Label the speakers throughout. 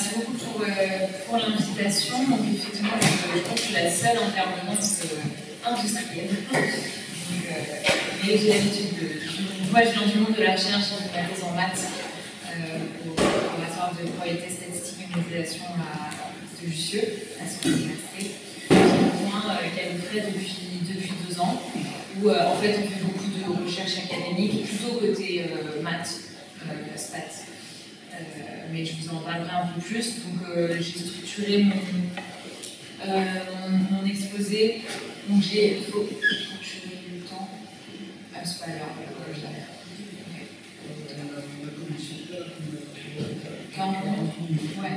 Speaker 1: merci beaucoup pour l'invitation. Donc, effectivement, je pense que je suis la seule intervenante industrielle. Et j'ai l'habitude moi, je viens du monde de la recherche, j'ai fait ma thèse en maths au laboratoire de probabilité statistique et modélisation de Jussieu, à son université. J'ai rejoint Gallifrey depuis 2 ans, où en fait on fait beaucoup de recherche académique, plutôt côté maths, stats. Mais je vous en parlerai un peu plus. Donc j'ai structuré mon exposé. Donc j'ai... Je vais le temps. Ah, c'est pas grave, je l'ai. Ouais.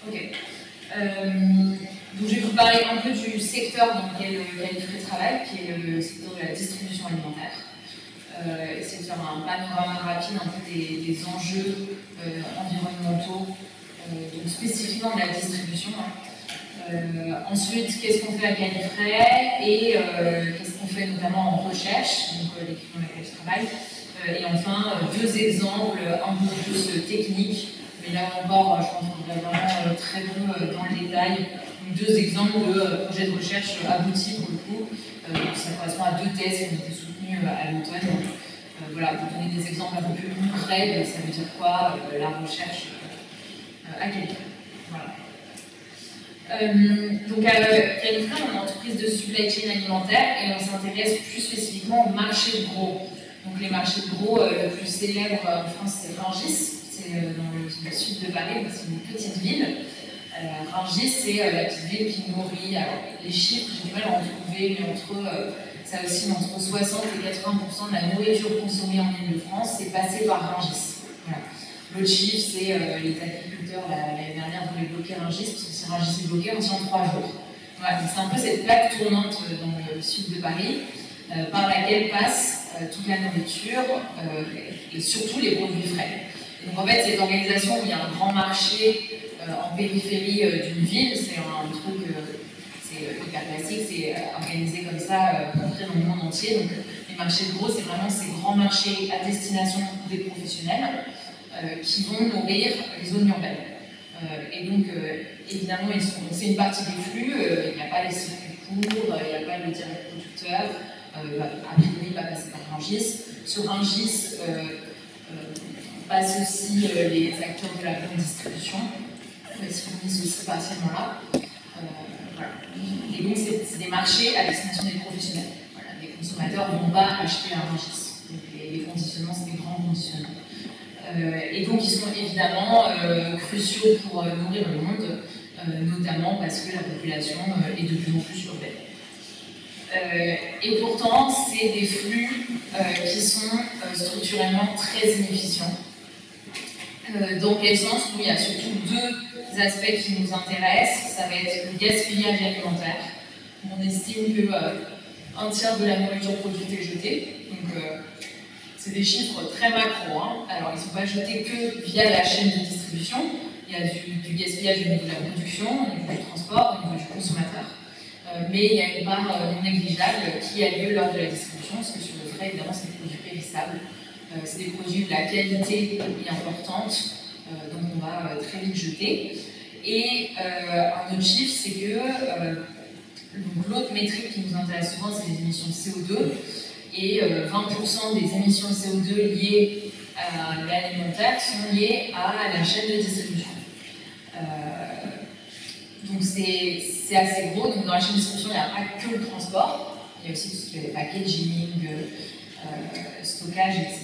Speaker 1: Ok. Donc je vais vous parler un peu du secteur dans lequel Gallifrey travaille, qui est le secteur de la distribution alimentaire. Essayer de faire un panorama rapide un peu des enjeux environnementaux, donc spécifiquement de la distribution. Ensuite, qu'est-ce qu'on fait à Gallifrey et qu'est-ce qu'on fait notamment en recherche, donc l'équipe dans laquelle je travaille. Et enfin, 2 exemples un peu plus techniques, mais là encore, je pense qu'on va vraiment très bon dans le détail. Donc, 2 exemples de projets de recherche aboutis pour le coup. Ça correspond à 2 thèses qui ont été soutenues à l'automne. Voilà, pour donner des exemples un peu plus concrets, ça veut dire quoi la recherche à Gallifrey. Voilà. Donc à Gallifrey, on est une entreprise de supply chain alimentaire et on s'intéresse plus spécifiquement au marché de gros. Donc les marchés de gros, le plus célèbre en France, c'est Rungis, c'est dans le sud de Paris, c'est une petite ville. Rungis, c'est la petite ville qui nourrit. Alors, les chiffres, j'ai du mal à en trouver, mais ça oscille entre 60 et 80% de la nourriture consommée en Île-de-France, c'est passé par Rungis. Voilà. L'autre chiffre, c'est les agriculteurs, l'année dernière, voulaient bloquer Rungis, parce que si Rungis est bloqué, on tient 3 jours. Voilà, c'est un peu cette plaque tournante dans le sud de Paris, par laquelle passe toute la nourriture et surtout les produits frais. Et donc en fait, cette organisation où il y a un grand marché en périphérie d'une ville, c'est un truc, c'est hyper classique, c'est organisé comme ça, compris dans le monde entier. Donc les marchés de gros, c'est vraiment ces grands marchés à destination des professionnels qui vont nourrir les zones urbaines. Et donc, évidemment, c'est une partie des flux, il n'y a pas les circuits courts, il n'y a pas le direct producteur, a priori, il va passer par Rungis. Sur Rungis, passent aussi les acteurs de la grande distribution, ils se fournissent aussi partiellement là. Voilà. Et donc, c'est des marchés à destination des professionnels. Voilà. Les consommateurs ne vont pas acheter à Rungis. Donc, les conditionnements, c'est des grands conditionnements. Et donc, ils sont évidemment cruciaux pour nourrir le monde, notamment parce que la population est de plus en plus urbaine. Et pourtant, c'est des flux qui sont structurellement très inefficients. Dans quel sens? Il y a surtout 2 aspects qui nous intéressent. Ça va être le gaspillage alimentaire. On estime que 1/3 de la nourriture produite est jetée. Donc, c'est des chiffres très macro. Hein. Alors, ils ne sont pas jetés que via la chaîne de distribution. Il y a du gaspillage au niveau de la production, au niveau du transport, au niveau du consommateur. Mais il y a une part non négligeable qui a lieu lors de la distribution, parce que sur le frais, évidemment, c'est des produits périssables. C'est des produits de la qualité est importante, donc on va très vite jeter. Et un autre chiffre, c'est que l'autre métrique qui nous intéresse souvent, c'est les émissions de CO2. Et 20% des émissions de CO2 liées à l'alimentaire sont liées à la chaîne de distribution. Donc c'est assez gros. Donc dans la chaîne de distribution, il n'y a pas que le transport, il y a aussi tout ce qui est packaging, stockage, etc.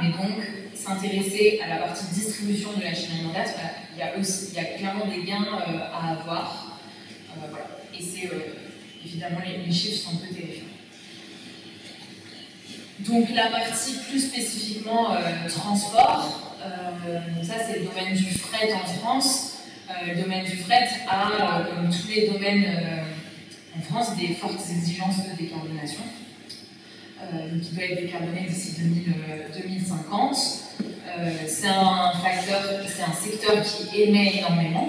Speaker 1: Mais donc s'intéresser à la partie distribution de la chaîne alimentaire, il y a clairement des gains à avoir. Voilà. Et c'est évidemment les chiffres sont un peu terrifiants. Donc la partie plus spécifiquement transport, ça c'est le domaine du fret en France. Le domaine du fret a, comme tous les domaines en France, des fortes exigences de décarbonation. Donc il doit être décarboné d'ici 2050. C'est un secteur qui émet énormément.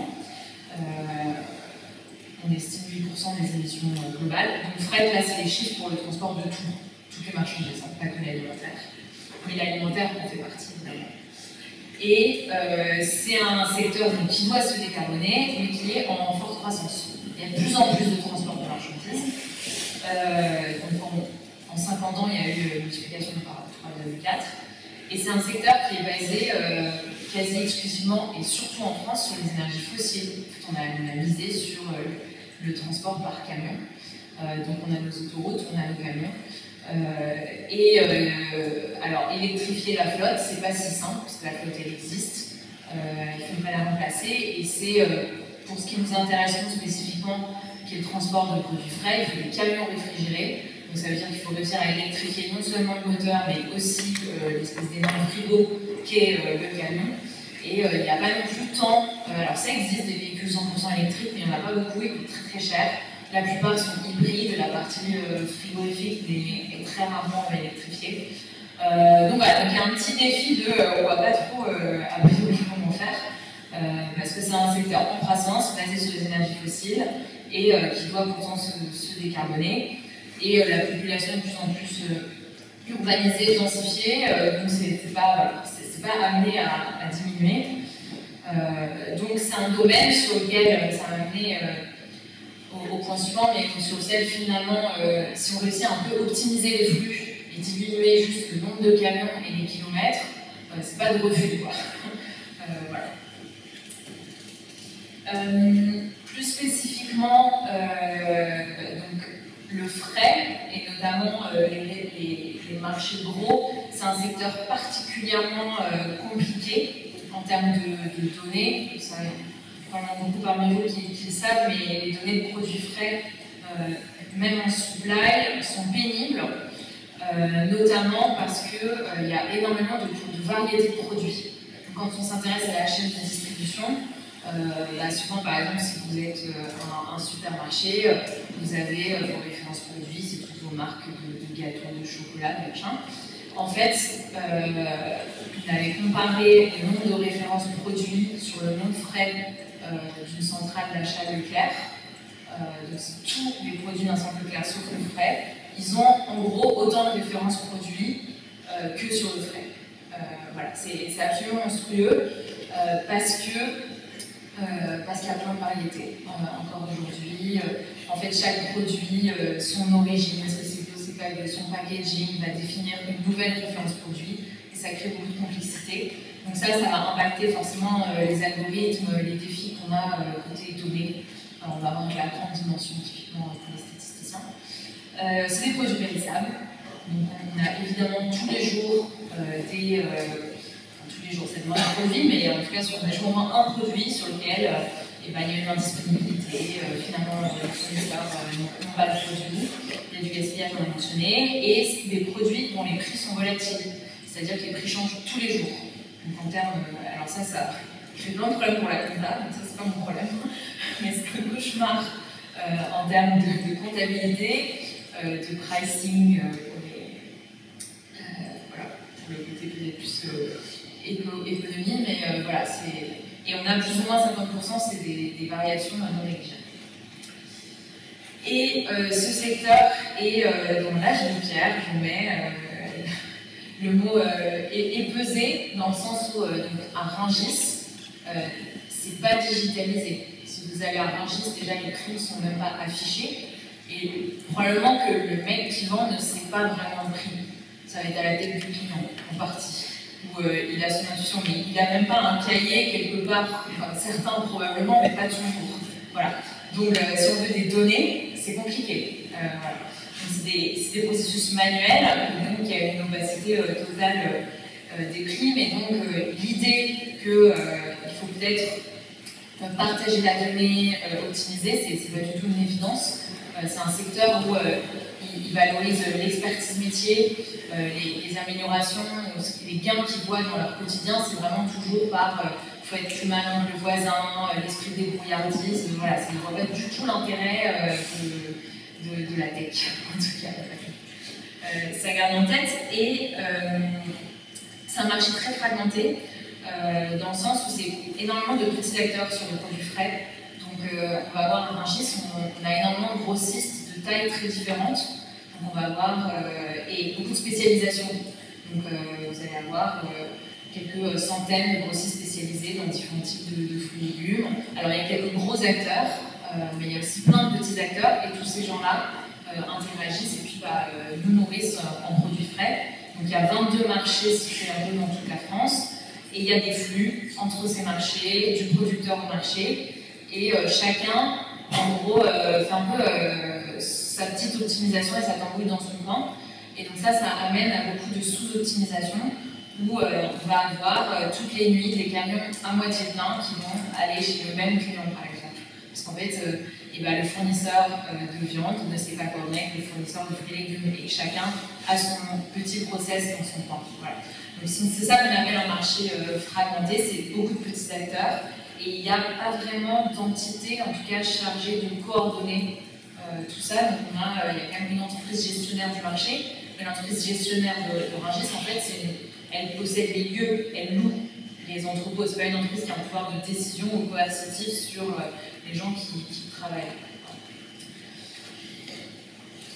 Speaker 1: On estime 8% des émissions globales. Donc fret, là c'est les chiffres pour le transport de toutes les marchandises, pas que l'alimentaire. Mais l'alimentaire en fait partie évidemment. Et c'est un secteur donc, qui doit se décarboner, mais qui est en forte croissance. Il y a de plus en plus de transport de marchandises. Donc en 50 ans, il y a eu une multiplication par 3,4. Et c'est un secteur qui est basé quasi exclusivement et surtout en France sur les énergies fossiles. On a misé sur le transport par camion. Donc on a nos autoroutes, on a nos camions. Alors électrifier la flotte, c'est pas si simple, parce que la flotte elle existe. Il ne faut pas la remplacer. Et c'est pour ce qui nous intéresse nous spécifiquement, qui est le transport de produits frais, il faut des camions réfrigérés. Donc ça veut dire qu'il faut réussir à électrifier non seulement le moteur, mais aussi l'espèce d'énorme frigo qu'est le camion. Et il n'y a pas non plus tant... alors ça existe, des véhicules 100% électriques, mais il n'y en a pas beaucoup, ils coûtent très très cher. La plupart sont hybrides, la partie frigorifique est très rarement électrifiée. Donc voilà, donc il y a un petit défi de... on ne voit pas trop a priori comment faire, parce que c'est un secteur en croissance, basé sur les énergies fossiles, et qui doit pourtant se décarboner. Et la population est de plus en plus urbanisée, densifiée, donc c'est pas amené à diminuer. Donc c'est un domaine sur lequel ça va amener au point suivant, mais sur lequel finalement, si on réussit à un peu optimiser les flux et diminuer juste le nombre de camions et les kilomètres, c'est pas de refus, quoi. Voilà. Plus spécifiquement, donc, le fret, et notamment les marchés gros, c'est un secteur particulièrement compliqué en termes de données. Ça, probablement beaucoup parmi vous qui le savent, mais les données de produits frais, même en supply, sont pénibles, notamment parce qu'il y a énormément de variétés de produits. Donc, quand on s'intéresse à la chaîne de distribution, souvent, par exemple, si vous êtes un supermarché, vous avez vos références produits, c'est toutes vos marques de gâteaux, de chocolat, de machin. En fait, vous allez comparer le nombre de références produits sur le nombre frais d'une centrale d'achat Leclerc. Donc, c'est tous les produits d'un centre Leclerc sauf le frais. Ils ont en gros autant de références produits que sur le frais. Voilà, c'est absolument monstrueux parce qu'il y a plein de variétés encore aujourd'hui. En fait, chaque produit, son origine, son packaging va définir une nouvelle référence produit et ça crée beaucoup de complexité. Donc ça va impacter forcément les algorithmes, les défis qu'on a côté données. On va avoir la grande dimension typiquement pour les statisticiens. C'est des produits périssables. Donc on a évidemment tous les jours tous les jours, c'est moins un produit, mais en tout cas, on a toujours au moins un produit sur lequel il y a une indisponibilité, finalement, les fournisseurs n'ont pas le produit, il y a du gaspillage, on l'a mentionné, et c'est des produits dont les prix sont volatiles, c'est-à-dire que les prix changent tous les jours. Donc en termes, alors ça crée plein de problèmes pour la compta, donc ça c'est pas mon problème, mais c'est le cauchemar en termes de comptabilité, de pricing, pour le côté peut-être plus économie, mais voilà, et on a plus ou moins 50%, c'est des variations non négligeables. Et ce secteur est dans l'âge de pierre, je vous mets le mot est pesé dans le sens où à Rungis, c'est pas digitalisé. Si vous allez à Rungis, déjà les prix ne sont même pas affichés, et probablement que le mec qui vend ne sait pas vraiment le prix. Ça va être à la tête du client, en partie. Où il a son intuition, mais il n'a même pas un cahier quelque part, enfin, certains probablement, mais pas toujours. Voilà. Donc si on veut des données, c'est compliqué. Voilà. C'est des processus manuels, donc il y a une opacité totale des prix, mais donc l'idée qu'il faut peut-être partager la donnée, optimiser, c'est pas du tout une évidence. C'est un secteur où il valorise l'expertise métier, les améliorations, les gains qu'ils voient dans leur quotidien, c'est vraiment toujours par il faut être plus malin que le voisin, l'esprit de débrouillardise, voilà, ils ne voient pas du tout l'intérêt de la tech, en tout cas. Ça garde en tête, et c'est un marché très fragmenté, dans le sens où c'est énormément de petits acteurs sur le produit frais. Donc on va avoir un marché, on a énormément de grossistes de tailles très différentes. Donc on va avoir et beaucoup de spécialisation. Donc vous allez avoir quelques centaines de grossistes spécialisés dans différents types de fruits et légumes. Alors il y a quelques gros acteurs, mais il y a aussi plein de petits acteurs, et tous ces gens-là interagissent et puis nous nourrissent en produits frais. Donc il y a 22 marchés situés un peu dans toute la France, et il y a des flux entre ces marchés, du producteur au marché, et chacun, en gros, fait un peu sa petite optimisation et sa tambouille dans son coin. Et donc ça amène à beaucoup de sous-optimisation, où on va avoir toutes les nuits des camions à moitié pleins qui vont aller chez le même client, par exemple. Parce qu'en fait, le fournisseur de viande ne s'est pas coordonné avec le fournisseur de fruits et légumes, et chacun a son petit process dans son coin. Voilà. Donc c'est ça qu'on appelle un marché fragmenté, c'est beaucoup de petits acteurs, et il n'y a pas vraiment d'entité, en tout cas, chargée de coordonner tout ça. Donc il y a quand même une entreprise gestionnaire du marché, mais l'entreprise gestionnaire de Rungis, en fait, elle possède les lieux, elle loue les entrepôts. C'est pas une entreprise qui a un pouvoir de décision ou coercitif sur les gens qui travaillent.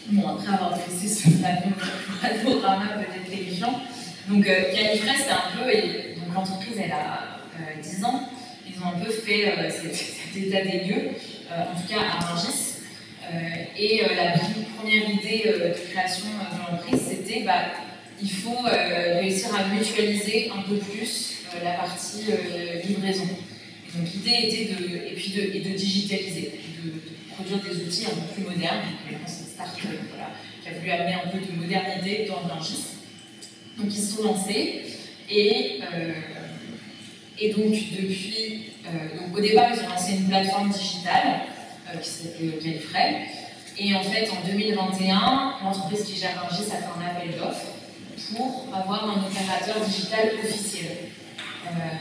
Speaker 1: Bon, après avoir dressé ce panorama peut-être terrifiant, donc Califrais, c'est un peu, donc l'entreprise elle a 10 ans, ils ont un peu fait cet état des lieux, en tout cas à Rungis. Et la première idée de création de l'entreprise, c'était il faut réussir à mutualiser un peu plus la partie livraison. Et donc l'idée était de digitaliser, de produire des outils un peu plus modernes. Donc c'est une start-up qui a voulu amener un peu de modernité dans Rungis. Donc ils se sont lancés et donc depuis, au départ ils ont lancé une plateforme digitale qui s'appelle Califrais. Et en fait, en 2021, l'entreprise qui gère Rungis a fait un appel d'offres pour avoir un opérateur digital officiel.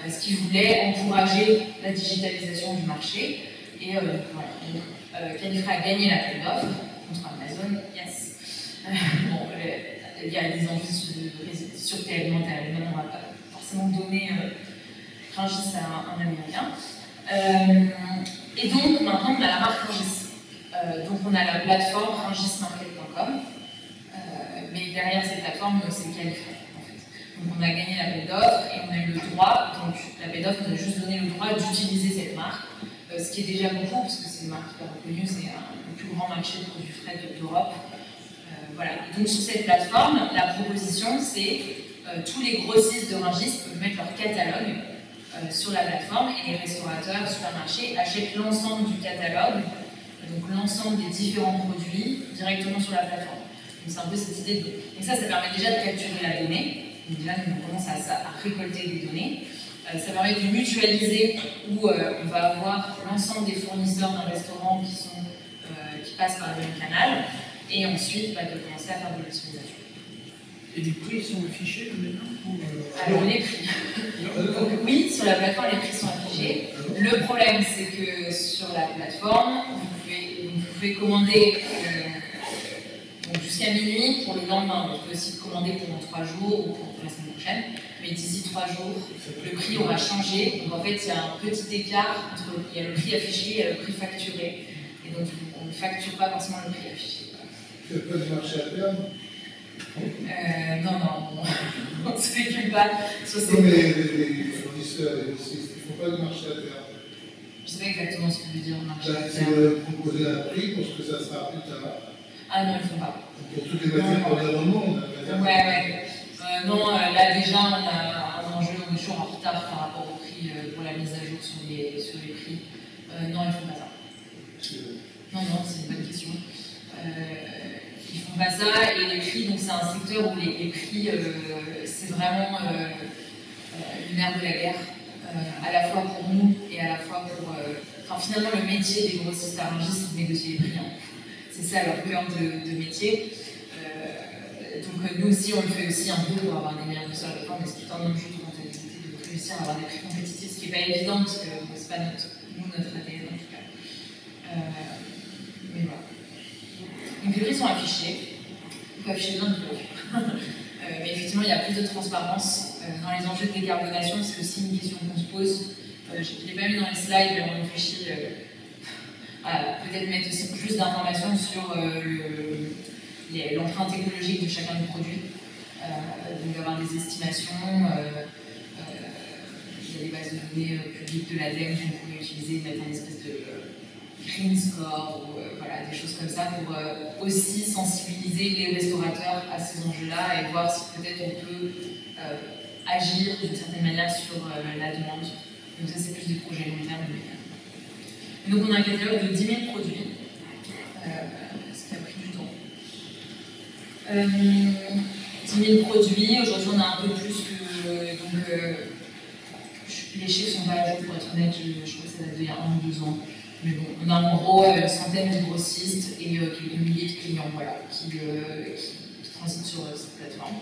Speaker 1: Parce qu'ils voulaient encourager la digitalisation du marché. Et voilà. Donc, Califrais a gagné l'appel d'offres contre Amazon, yes. Bon, il y a des enjeux de sûreté alimentaire, évidemment, on ne va pas forcément donner Rungis à un Américain. Et donc, maintenant, on a la marque Rungis. Donc, on a la plateforme rungismarket.com. Mais derrière cette plateforme, c'est Califrais, en fait. Donc, on a gagné l'appel d'offres et on a eu le droit. Donc, l'appel d'offres nous a juste donné le droit d'utiliser cette marque. Ce qui est déjà beaucoup, parce que c'est une marque hyper reconnue, c'est le plus grand marché de produits frais d'Europe. Voilà. Et donc, sur cette plateforme, la proposition, c'est tous les grossistes de Rungis peuvent mettre leur catalogue sur la plateforme, et les restaurateurs, supermarchés achètent l'ensemble du catalogue, donc l'ensemble des différents produits directement sur la plateforme. Donc c'est un peu cette idée de... Donc ça permet déjà de capturer la donnée. Donc déjà, nous, on commence à récolter des données. Ça permet de mutualiser, où on va avoir l'ensemble des fournisseurs d'un restaurant qui passent par le même canal, et ensuite de commencer à faire de l'optimisation.
Speaker 2: Et les prix sont affichés maintenant
Speaker 1: Alors les prix. Donc oui, sur la plateforme, les prix sont affichés. Le problème, c'est que sur la plateforme, vous pouvez commander jusqu'à minuit pour le lendemain. Vous pouvez aussi commander pendant 3 jours ou pour la semaine prochaine. Mais d'ici 3 jours, le prix aura changé. Donc en fait, il y a un petit écart entre il y a le prix affiché et le prix facturé. Et donc on ne facture pas forcément le prix affiché.
Speaker 3: Il n'y a pas de marché à terme?
Speaker 1: Non, on ne spécule pas sur ces...
Speaker 3: Non, mais les fournisseurs, les grossistes, ils ne font pas de marché à terme.
Speaker 1: Je ne sais pas exactement ce que veut dire marché à
Speaker 3: C'est
Speaker 1: terme.
Speaker 3: proposer un prix pour ce que ça sera plus tard.
Speaker 1: Ah non, ils ne font pas.
Speaker 3: Pour toutes les matières d'environnement, on a...
Speaker 1: Ouais. Non, là déjà, on a un enjeu, on est toujours en retard par rapport au prix pour la mise à jour sur les prix. Non, ils ne font pas ça. Non, c'est une bonne question. Ils font pas ça, et les prix, donc c'est un secteur où les prix, c'est vraiment une nerf de la guerre, à la fois pour nous et à la fois pour... Enfin, finalement, le métier des grossistes à Rungis, c'est de négocier les prix. Hein. C'est ça leur cœur de métier. Donc nous aussi, on le fait aussi un peu pour avoir des meilleurs prix sur la plateforme, mais c'est un enjeu de rentabilité de réussir à avoir des prix compétitifs, ce qui n'est pas évident, parce que c'est pas notre ADN en tout cas. Mais voilà. Donc les prix sont affichés. On peut afficher plein de prix. Mais effectivement, il y a plus de transparence dans les enjeux de décarbonation. C'est aussi une question qu'on se pose. Je ne l'ai pas mis dans les slides, mais on réfléchit à peut-être mettre aussi plus d'informations sur l'empreinte écologique de chacun des produits. Donc d'avoir des estimations, qu'il y a des bases de données publiques de l'ADEME qu'on pourrait utiliser, mettre un espèce de green score ou voilà, des choses comme ça pour aussi sensibiliser les restaurateurs à ces enjeux-là et voir si peut-être on peut agir d'une certaine manière sur la demande. Donc ça c'est plus des projets long terme. Donc on a un catalogue de 10 000 produits, ce qui a pris du temps. 10 000 produits, aujourd'hui on a un peu plus que... donc, les chiffres sont pas à jour pour être honnête, je crois que ça date d'il y a 1 ou 2 ans. Mais bon, on a en gros une centaine de grossistes et quelques milliers de clients voilà, qui transitent sur cette plateforme.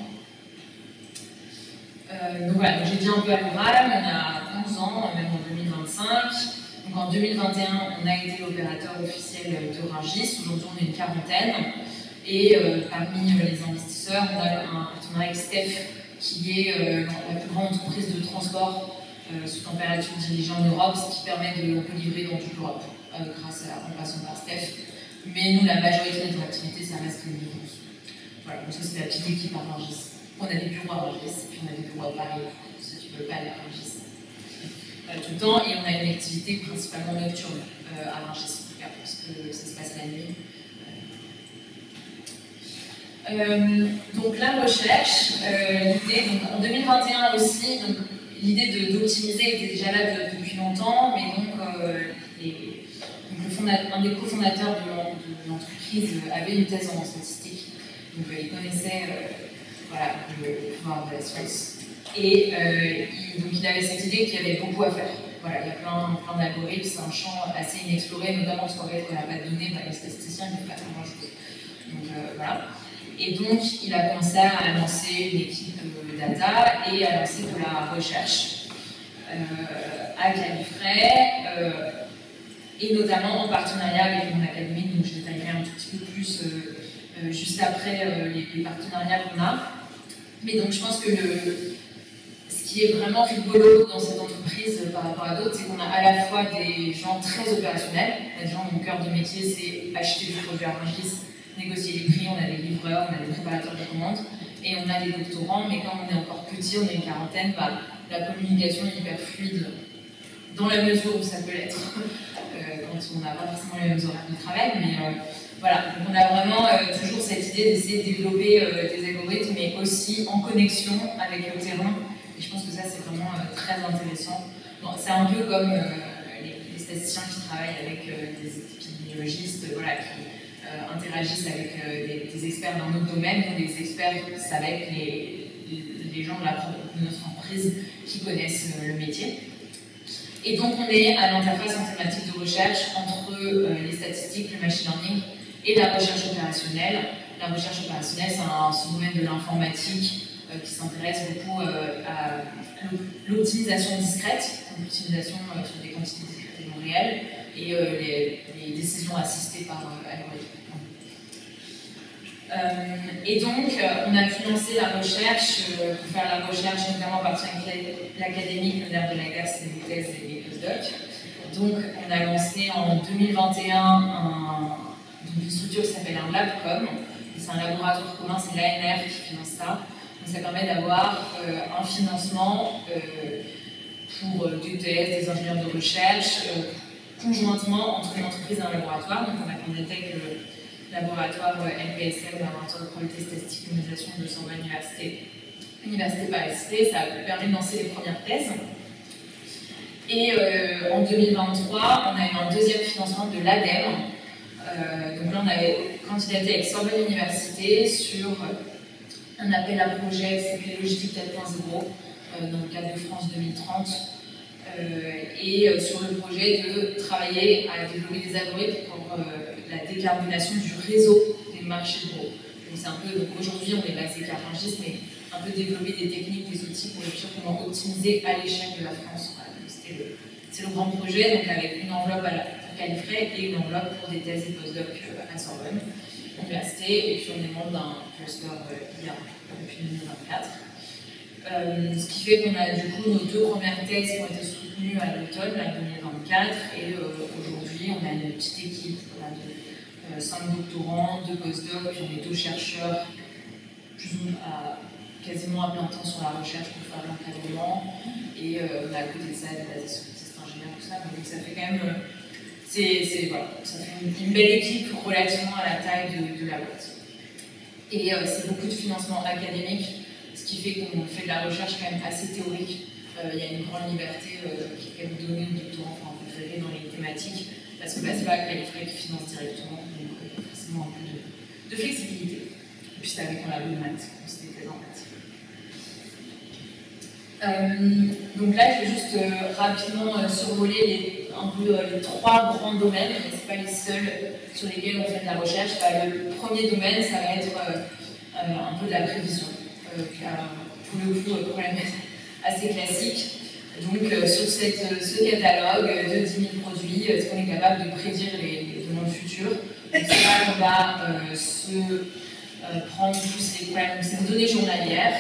Speaker 1: Donc voilà, donc j'ai dit un peu à l'oral, on a 11 ans, même en 2025. Donc en 2021, on a été l'opérateur officiel de Rungis. Aujourd'hui, on est une quarantaine. Et parmi les investisseurs, on a un partenariat avec Steph, qui est la plus grande entreprise de transport sous température dirigée en Europe, ce qui permet de livrer dans toute l'Europe grâce à en passant par Steph. Mais nous, la majorité de notre activité, ça reste le livre. Voilà, donc ça c'est la petite équipe à Rungis. On a des bureaux à Rungis, et puis on a des bureaux à Paris, pour ceux qui ne veulent pas aller à Rungis. Tout le temps, et on a une activité principalement nocturne à Rungis, en tout cas, parce que ça se passe la nuit. Donc la recherche, l'idée, donc en 2021 aussi, l'idée d'optimiser était déjà là depuis longtemps, mais donc, un des cofondateurs de l'entreprise avait une thèse en statistique, donc il connaissait voilà, le pouvoir de la science, et donc il avait cette idée qu'il y avait beaucoup à faire. Voilà, il y a plein d'algorithmes, c'est un champ assez inexploré, notamment parce qu'en fait, quand on n'a pas de données, les statisticiens ne peuvent pas faire grand-chose. Donc voilà. Et donc, il a commencé à lancer une équipe data et à lancer de la recherche à Califray, et notamment en partenariat avec mon académie. Donc, je détaillerai un tout petit peu plus juste après les partenariats qu'on a. Mais donc, je pense que ce qui est vraiment rigolo dans cette entreprise par rapport à d'autres, c'est qu'on a à la fois des gens très opérationnels. Les gens, mon cœur de métier, c'est acheter du produit à Rungis, négocier les prix, on a des livreurs, on a des préparateurs de commandes, et on a des doctorants, mais quand on est encore petit, on est une quarantaine, la communication est hyper fluide, dans la mesure où ça peut l'être, quand on n'a pas forcément les mêmes horaires de travail, mais voilà, donc on a vraiment toujours cette idée d'essayer de développer des algorithmes, mais aussi en connexion avec le terrain, et je pense que ça c'est vraiment très intéressant. Bon, c'est un peu comme les statisticiens qui travaillent avec des épidémiologistes, voilà, qui interagissent avec des experts dans notre domaine. Donc les experts, ça va être les gens de notre entreprise qui connaissent le métier. Et donc on est à l'interface en thématique de recherche entre les statistiques, le machine learning et la recherche opérationnelle. La recherche opérationnelle, c'est un sous-domaine de l'informatique qui s'intéresse beaucoup à l'optimisation discrète, donc l'optimisation sur des quantités discrètement réelles, et les décisions assistées par algorithme. Et donc, on a financé la recherche, pour faire la recherche, notamment à partir de l'académique, le nerf de la guerre, c'est les thèses et les postdocs. Donc, on a lancé en 2021 une structure qui s'appelle un LabCom. C'est un laboratoire commun, c'est l'ANR qui finance ça. Donc, ça permet d'avoir un financement pour des thèses, des ingénieurs de recherche, conjointement entre une entreprise et un laboratoire. Donc, on a candidaté avec le laboratoire LPSM, laboratoire de probabilité statistique et modélisation de Sorbonne Université Paris-Cité. Ça a permis de lancer les premières thèses. Et en 2023, on a eu un deuxième financement de l'ADEME. Donc là, on avait candidaté avec Sorbonne Université sur un appel à projet qui s'appelait Logistique 4.0 dans le cadre de France 2030. Et sur le projet de travailler à développer des algorithmes pour la décarbonation du réseau des marchés de gros. Donc c'est un peu, donc aujourd'hui on est basé qu'à Rungis, mais un peu développer des techniques, des outils pour réfléchir comment optimiser à l'échelle de la France. Voilà, c'est le grand projet, donc avec une enveloppe pour Califray et une enveloppe pour des thèses et postdocs à Sorbonne Université, et puis on est membre d'un cluster IA depuis 2024. Ce qui fait qu'on a du coup nos deux premières thèses qui ont été soutenues à l'automne 2024, et aujourd'hui on a une petite équipe de 5 doctorants, 2 postdocs, puis on est 2 chercheurs quasiment à plein temps sur la recherche pour faire l'encadrement, et on a à côté de ça des assistant ingénieurs, tout ça, donc ça fait quand même, voilà, ça fait une belle équipe relativement à la taille de la boîte. Et c'est beaucoup de financement académique, ce qui fait qu'on fait de la recherche quand même assez théorique. Il y a une grande liberté qui est quand même donnée aux doctorants, enfin, on peut gérer dans les thématiques, parce que c'est pas Califray qui finance directement, donc il y a forcément un peu de flexibilité. Et puis c'est avec un labo de maths, donc c'était très sympathique. Donc là, je vais juste rapidement survoler un peu les 3 grands domaines, mais ce n'est pas les seuls sur lesquels on fait de la recherche. Le premier domaine, ça va être un peu de la prévision, qui a pour le coup un problème assez classique. Donc sur ce catalogue de 10 000 produits, est-ce qu'on est capable de prédire les demandes futures? Donc c'est là qu'on va prendre tous les problèmes. C'est une donnée journalière.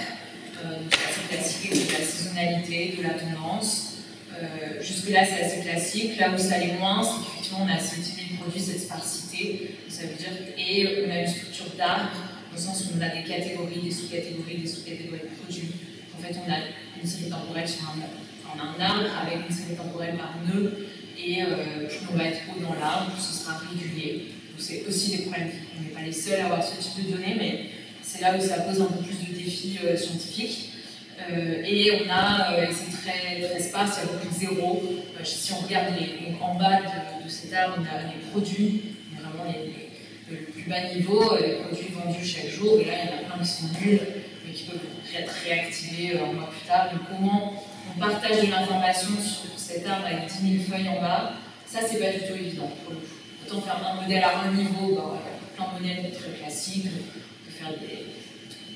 Speaker 1: Donc c'est assez classique, de la saisonnalité, de la tendance. Jusque-là, c'est assez classique. Là où ça l'est moins, c'est qu'effectivement, on a ces 10 000 produits, cette sparsité. Ça veut dire, et on a une structure d'arbre, au sens où on a des catégories, des sous-catégories de produits. En fait, on a une série temporelle sur on a un arbre avec une série temporelle par nœud, et plus on va être haut dans l'arbre, plus ce sera régulier. Donc c'est aussi des problèmes. On n'est pas les seuls à avoir ce type de données, mais c'est là où ça pose un peu plus de défis scientifiques. Et on a, c'est très sparse, il y a beaucoup de zéros. Si on regarde donc en bas de cet arbre, on a les produits, vraiment le plus bas niveau, les produits vendus chaque jour, et là il y en a plein qui sont nuls, mais qui peuvent être réactivés un mois plus tard. Donc comment on partage de l'information sur cet arbre avec 10 000 feuilles en bas, ça c'est pas du tout évident pour le coup. Autant faire un modèle à un niveau, plein de modèles très classiques, on peut faire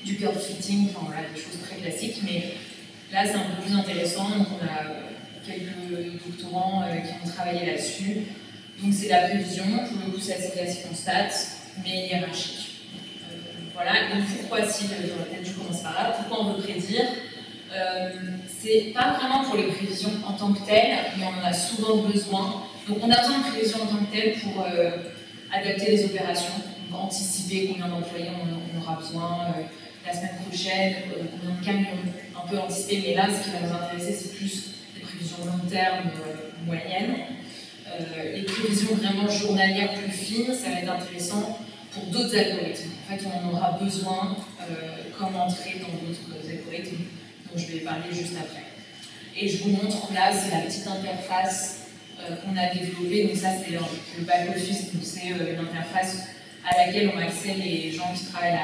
Speaker 1: du curve fitting, enfin voilà, des choses très classiques, mais là c'est un peu plus intéressant. Donc on a quelques doctorants qui ont travaillé là-dessus. Donc c'est la prévision, pour le coup c'est assez classique en stats, mais hiérarchique. Voilà, donc pourquoi si, j'aurais peut-être dû commencer par là, pourquoi on veut prédire? C'est pas vraiment pour les prévisions en tant que telles, mais on en a souvent besoin. Donc on a besoin de prévisions en tant que telles pour adapter les opérations, donc anticiper combien d'employés on aura besoin la semaine prochaine, combien de camions, un peu anticiper, mais là ce qui va nous intéresser c'est plus des prévisions long terme, moyennes. Les prévisions vraiment journalières plus fines, ça va être intéressant pour d'autres algorithmes. En fait, on en aura besoin comme entrée dans d'autres algorithmes dont je vais parler juste après. Et je vous montre là, c'est la petite interface qu'on a développée. Donc ça, c'est le back-office, donc c'est une interface à laquelle ont accès les gens qui travaillent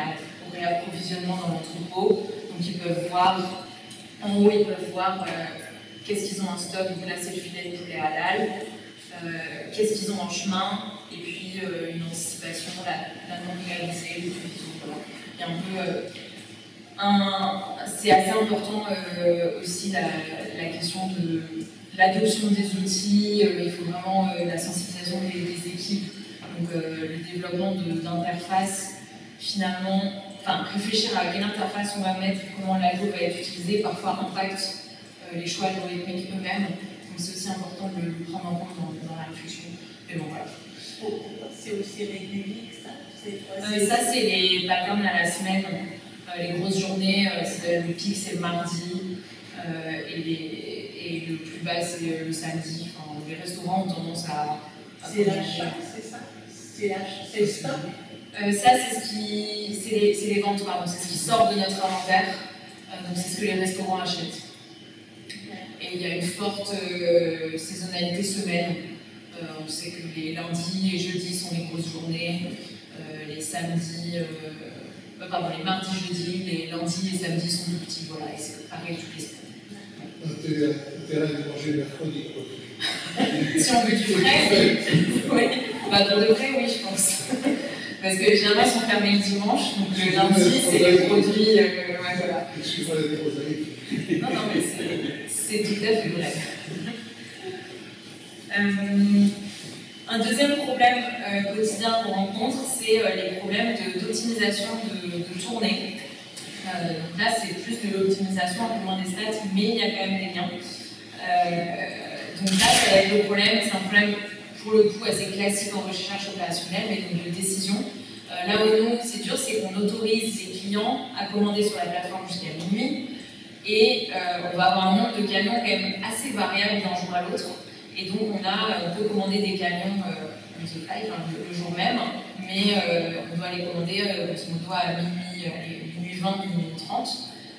Speaker 1: au réapprovisionnement dans l'entrepôt. Donc ils peuvent voir, en haut, ils peuvent voir qu'est-ce qu'ils ont en stock. Donc là, c'est le filet de poulet halal. Qu'est-ce qu'ils ont en chemin, et puis une anticipation, la non réalisée, les prévisions, voilà. Il y a un peu c'est assez important aussi la question de l'adoption des outils. Il faut vraiment la sensibilisation des équipes, donc le développement d'interfaces, finalement, enfin réfléchir à quelle interface on va mettre, comment l'algo va être utilisé, parfois impacte les choix algorithmiques eux-mêmes. Donc c'est aussi important de le prendre en compte dans la réflexion. Mais bon, voilà.
Speaker 4: C'est aussi régulier que ça?
Speaker 1: Ça, c'est les patterns à la semaine. Les grosses journées, le pic, c'est le mardi. Et le plus bas, c'est le samedi. Enfin, les restaurants ont tendance à
Speaker 4: c'est l'achat, c'est ça? C'est le stock?
Speaker 1: Ça, c'est les ventes, pardon. C'est ce qui sort de notre inventaire. Donc c'est ce que les restaurants achètent. Et il y a une forte saisonnalité semaine. On sait que les lundis et jeudis sont les grosses journées, les samedis, les mardis, jeudis, les lundis et samedis sont plus petits, voilà, et c'est pareil toutes les semaines.
Speaker 3: Intérêt de manger le mercredi, quoi.
Speaker 1: Si on veut du frais, oui. Pour de vrai, oui, je pense. Parce que généralement, ils sont fermés le dimanche, donc le lundi, c'est les produits, voilà.
Speaker 3: Excuse-moi la déprosaïque.
Speaker 1: Non, mais c'est tout à fait vrai. Un deuxième problème quotidien qu'on rencontre, c'est les problèmes d'optimisation de tournée. Donc là, c'est plus de l'optimisation, un peu moins des stats, mais il y a quand même des liens. Donc là, ça va être le problème, c'est un problème pour le coup assez classique en recherche opérationnelle, mais donc de décision. Là où nous, c'est dur, c'est qu'on autorise les clients à commander sur la plateforme jusqu'à minuit. Et on va avoir un nombre de camions quand même assez variable d'un jour à l'autre. Et donc on peut commander des camions on the fly, le jour même, mais on doit les commander à minuit 20, minuit 30.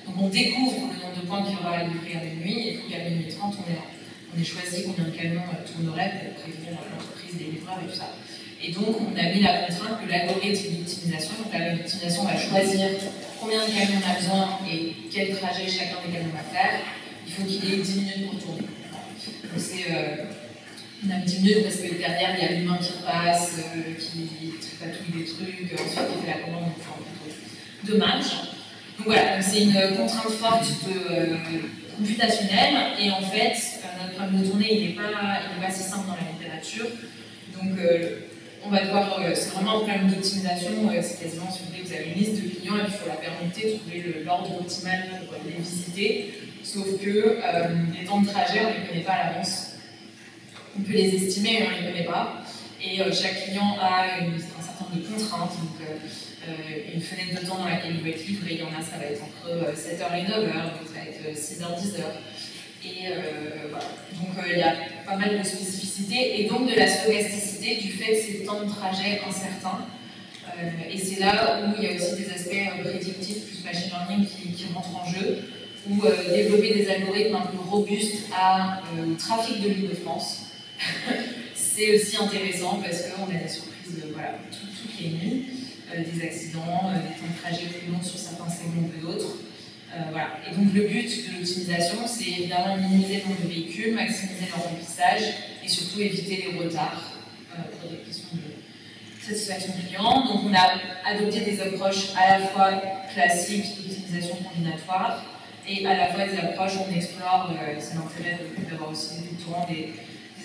Speaker 1: Donc on découvre le nombre de points qu'il y aura à livrer à minuit, et puis à minuit 30, on est choisi combien de camions tournerait pour prévenir l'entreprise des livreurs et tout ça. Et donc on a mis la contrainte que l'algorithme d'optimisation, donc l'algorithme d'optimisation va choisir combien de camions on a besoin et quel trajet chacun des camions va faire. Il faut qu'il ait 10 minutes pour tourner. Donc on a 10 minutes parce que derrière il y a l'humain qui repasse, qui patouille des trucs, ensuite qui fait la commande, donc un peu de marge. Donc voilà, c'est une contrainte forte computationnelle, et en fait, notre problème de tournée, il n'est pas si simple dans la littérature. Donc on va devoir, c'est vraiment un problème d'optimisation, c'est quasiment, si vous avez une liste de clients et il faut la faire monter, trouver l'ordre optimal pour les visiter, sauf que les temps de trajet, on ne les connaît pas à l'avance. On peut les estimer, mais on ne les connaît pas. Et chaque client a un certain nombre de contraintes, donc une fenêtre de temps dans laquelle il doit être livré. Il y en a, ça va être entre 7h et 9h, donc ça va être 6h, 10h. Et voilà. Donc il y a pas mal de spécificités et donc de la stochasticité du fait de ces temps de trajet incertains. Et c'est là où il y a aussi des aspects prédictifs plus machine learning qui rentrent en jeu, ou développer des algorithmes un peu robustes au trafic de l'Île-de-France. C'est aussi intéressant parce qu'on a des surprises voilà, toutes les nuits, des accidents, des temps de trajet plus longs sur certains segments que d'autres. Voilà. Et donc le but de l'optimisation, c'est évidemment minimiser le nombre de véhicules, maximiser leur remplissage et surtout éviter les retards pour des questions de satisfaction client. Donc on a adopté des approches à la fois classiques d'optimisation combinatoire et à la fois des approches où on explore, c'est l'intérêt d'avoir aussi des doctorants, des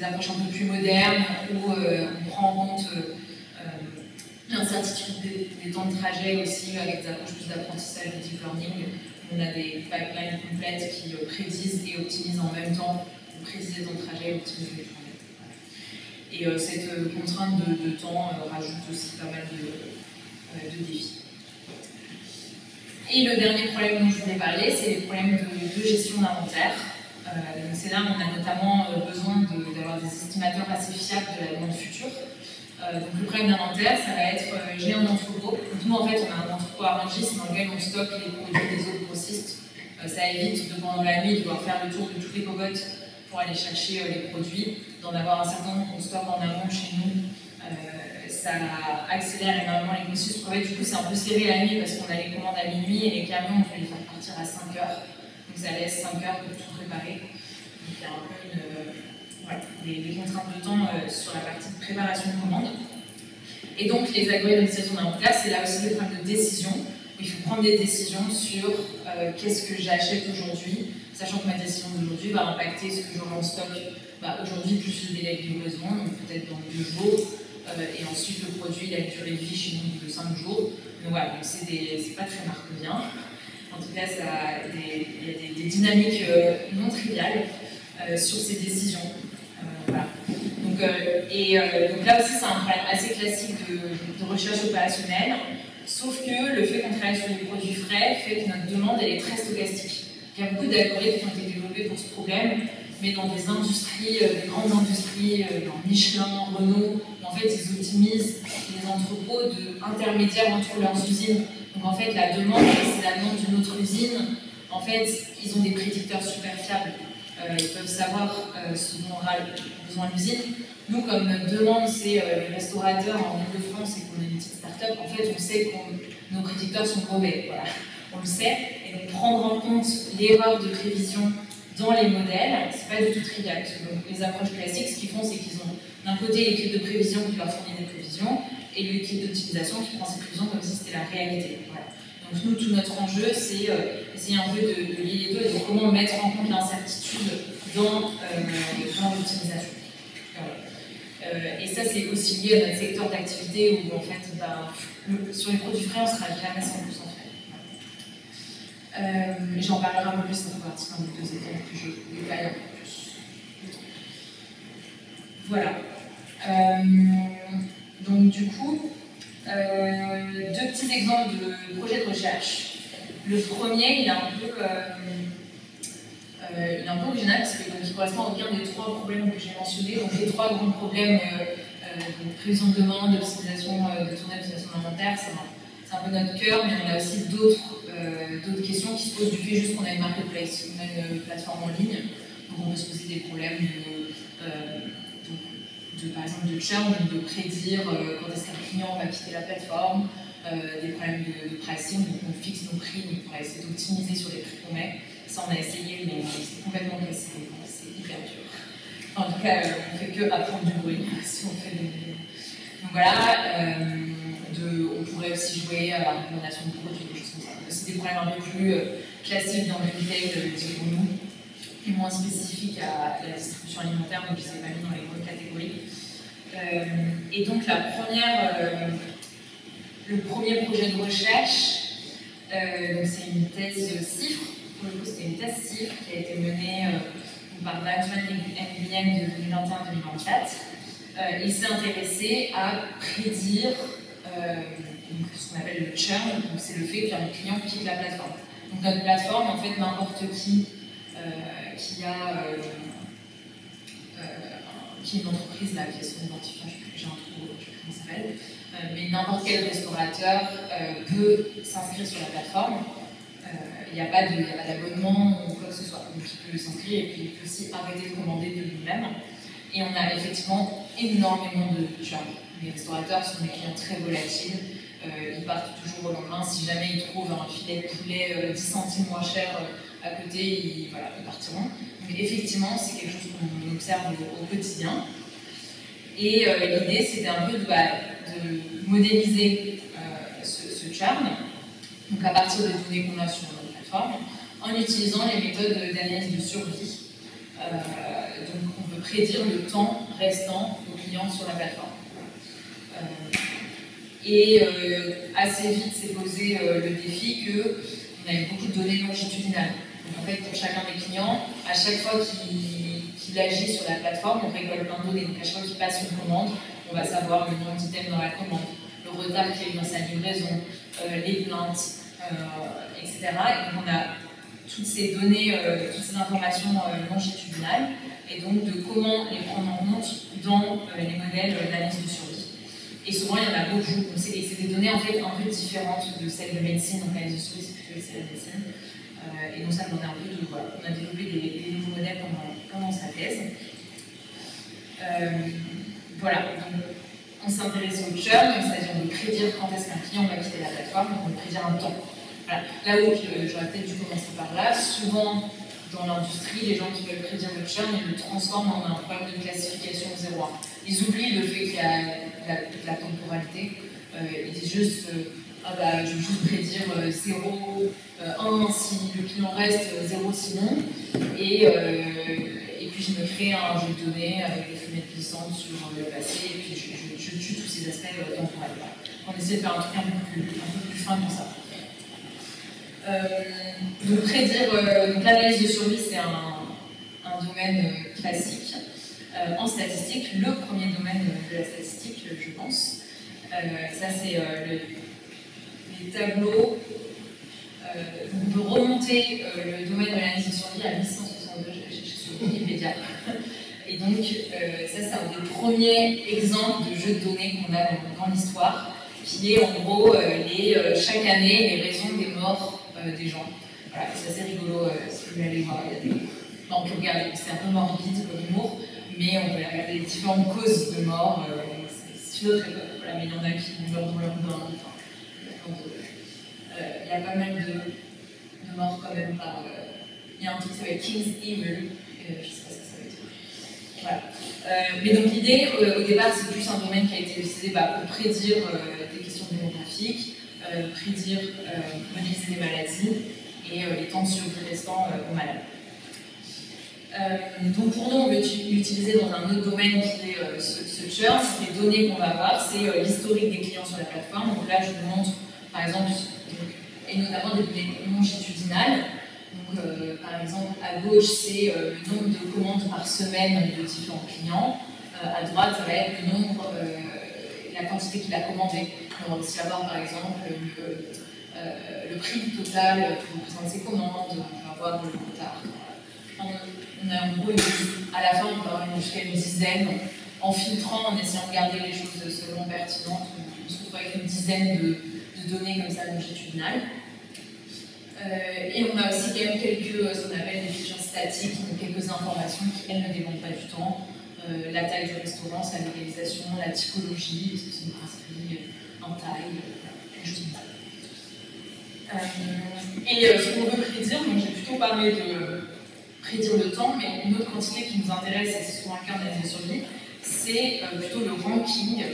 Speaker 1: approches un peu plus modernes où on prend en compte l'incertitude des temps de trajet aussi avec des approches plus d'apprentissage de deep learning. On a des pipelines complètes qui prédisent et optimisent en même temps, prédisent les temps de trajet et optimisent les journées. Et cette contrainte de temps rajoute aussi pas mal de défis. Et le dernier problème dont je voulais parler, c'est les problèmes de gestion d'inventaire. C'est là où on a notamment besoin d'avoir des estimateurs assez fiables de la demande future. Donc le problème d'inventaire, ça va être j'ai un entrepôt. Donc nous en fait on a un entrepôt à Rungis dans lequel on stocke les produits des autres grossistes. Ça évite pendant la nuit de devoir faire le tour de toutes les cocottes pour aller chercher les produits, d'en avoir un certain nombre qu'on stocke en amont chez nous. Ça accélère énormément les processus. En fait, du coup c'est un peu serré la nuit parce qu'on a les commandes à minuit et les camions on peut les faire partir à 5h. Donc ça laisse 5 heures pour tout préparer. Donc il y a un peu des contraintes de temps sur la partie de préparation de commande. Et donc les algorithmes d'optimisation d'inventaire, c'est là aussi des problèmes de décision, où il faut prendre des décisions sur qu'est-ce que j'achète aujourd'hui, sachant que ma décision d'aujourd'hui va impacter ce que j'aurai en stock aujourd'hui plus le délai de livraison, donc peut-être dans 2 jours, et ensuite le produit il a une durée de vie chez nous de 5 jours. Donc voilà, donc c'est pas très marquevien. En tout cas, il y a des dynamiques non triviales sur ces décisions. Voilà. Donc là aussi, c'est un problème assez classique de recherche opérationnelle, sauf que le fait qu'on travaille sur des produits frais fait que notre demande elle est très stochastique. Il y a beaucoup d'algorithmes qui ont été développés pour ce problème, mais dans des industries, des grandes industries, dans Michelin, Renault, en fait, ils optimisent les entrepôts intermédiaires entre leurs usines. Donc en fait, la demande, c'est la demande d'une autre usine. En fait, ils ont des prédicteurs super fiables. Ils peuvent savoir ce dont aura besoin l'usine. Nous, comme notre demande, c'est les restaurateurs en Ile-de-France et qu'on est une petite start-up, en fait, on sait que nos prédicteurs sont mauvais. Voilà. On le sait. Et donc, prendre en compte l'erreur de prévision dans les modèles, c'est pas du tout trivial. Donc, les approches classiques, ce qu'ils font, c'est qu'ils ont d'un côté l'équipe de prévision qui leur fournit des prévisions et l'équipe d'optimisation qui prend ces prévisions comme si c'était la réalité. Voilà. Donc nous, tout notre enjeu, c'est essayer un peu de lier les deux et de comment mettre en compte l'incertitude dans l'optimisation. Voilà. Et ça, c'est aussi lié à notre secteur d'activité où, en fait, sur les produits frais, on ne sera jamais 100% frais. Voilà. J'en parlerai un peu plus dans la partie dans les 2 exemples que je détaille un peu plus. Voilà. Donc, du coup, 2 petits exemples de projets de recherche. Le premier, il est un peu Il est un peu original parce qu'il ne correspond à aucun des trois problèmes que j'ai mentionnés. Donc les trois grands problèmes, donc prévision de demande, optimisation de tournée, optimisation d'inventaire, c'est un peu notre cœur, mais on a aussi d'autres questions qui se posent du fait juste qu'on a une marketplace, on a une plateforme en ligne. Donc on peut se poser des problèmes par exemple de churn, de prédire quand est-ce qu'un client va quitter la plateforme, des problèmes de pricing, donc on fixe nos prix pour essayer d'optimiser sur les prix qu'on met. Ça, on a essayé, mais c'est complètement cassé, c'est hyper dur. Enfin, en tout cas, on ne fait que apprendre du bruit si on fait des... Donc voilà, on pourrait aussi jouer à la recommandation de produits, des choses comme ça. Aussi des problèmes un peu plus classiques dans le retail, dirons-nous, et moins spécifiques à la distribution alimentaire, donc je ne les ai pas mis dans les grandes catégories. Et donc le premier projet de recherche, c'est une thèse CIFRE. Pour le coup, c'était une thèse CIFRE qui a été menée par Management MBM de 2021-2024. Il s'est intéressé à prédire ce qu'on appelle le churn, donc c'est le fait qu'un client quitte la plateforme. Donc notre plateforme, en fait, n'importe qui qui est une entreprise là, qui a son identifiant, j'ai un trou, je sais plus comment ça s'appelle, mais n'importe quel restaurateur peut s'inscrire sur la plateforme. Il n'y a pas d'abonnement ou quoi que ce soit. Donc il peut s'inscrire et puis il peut aussi arrêter de commander de lui-même. Et on a effectivement énormément de churn. Les restaurateurs sont des clients très volatiles. Ils partent toujours au lendemain. Si jamais ils trouvent un filet de poulet 10 centimes moins cher à côté, ils partiront. Donc effectivement, c'est quelque chose qu'on observe au quotidien. Et l'idée, c'était un peu de modéliser ce churn, donc à partir des données qu'on a sur notre plateforme, en utilisant les méthodes d'analyse de survie. Donc on peut prédire le temps restant aux clients sur la plateforme. Assez vite s'est posé le défi qu'on avait beaucoup de données longitudinales. Donc en fait, pour chacun des clients, à chaque fois qu'il agit sur la plateforme, on récolte plein de données. Donc à chaque fois qu'il passe une commande, on va savoir le nombre d'items dans la commande, le retard qu'il y a eu dans sa livraison, les plaintes, etc. Et donc on a toutes ces données, toutes ces informations longitudinales, et donc de comment les prendre en compte dans les modèles d'analyse de survie. Et souvent, il y en a beaucoup. C'est des données en fait un peu différentes de celles de médecine. Donc l'analyse de survie, c'est plutôt celle de médecine. Et donc ça, on a développé des nouveaux modèles pendant sa thèse. Voilà. Donc, on s'est intéressé au churn, il s'agit de prédire quand est-ce qu'un client va quitter la plateforme, donc on peut prédire un temps. Voilà. Là où j'aurais peut-être dû commencer par là, souvent dans l'industrie, les gens qui veulent prédire le churn, ils le transforment en un problème de classification 0-1. Ils oublient le fait qu'il y a la temporalité. Ils disent juste, je veux juste prédire 0, 1 si le client reste, 0 sinon. Et puis je me crée un jeu de données avec des fenêtres glissantes sur le passé, et puis je tue tous ces aspects temporels. On essaie de faire un truc un peu plus fin que ça. Donc prédire, donc l'analyse de survie, c'est un domaine classique. En statistique, le premier domaine de la statistique, je pense. Ça, c'est les tableaux. On peut remonter le domaine de l'analyse de survie à 1162, j'ai cherché sur Wikipédia. Et donc, ça, c'est un des premiers exemples de jeux de données qu'on a dans l'histoire, qui est en gros chaque année les raisons des morts des gens. Voilà, c'est assez rigolo si vous voulez aller voir. On peut regarder, c'est un peu morbide comme humour, mais on peut regarder les différentes causes de mort. C'est une autre époque, voilà, mais il y en a qui meurent dans leur bain. Il y a pas mal de morts quand même par. Il y a un truc qui s'appelle King's Evil, je ne sais pas ce que ça veut dire. Voilà. Mais donc l'idée, au départ, c'est plus un domaine qui a été utilisé pour prédire des questions démographiques, prédire, modéliser les maladies et les temps de survie restants aux malades. Donc pour nous, on veut l'utiliser dans un autre domaine qui est ce churn. Les données qu'on va avoir, c'est l'historique des clients sur la plateforme. Donc là, je vous montre, par exemple, et notamment des données longitudinales. Donc, par exemple, à gauche, c'est le nombre de commandes par semaine de différents clients. À droite, ça va être le nombre, la quantité qu'il a commandé. On va aussi avoir, par exemple, le prix total qui représente ses commandes. On peut avoir le retard. On a en gros, à la fin, on peut avoir jusqu'à une dizaine, en filtrant, en essayant de garder les choses seulement pertinentes. On se retrouve avec une dizaine de données comme ça longitudinales. Et on a aussi quand même quelques, ce qu'on appelle des features statiques, donc quelques informations qui, elles, ne dépendent pas du temps. La taille du restaurant, sa localisation, la typologie, est-ce que c'est une brasserie, en taille, des choses comme ça. Et ce qu'on veut prédire, donc j'ai plutôt parlé de prédire le temps, mais une autre quantité qui nous intéresse, et c'est souvent le cas d'analyse de survie, c'est plutôt le ranking.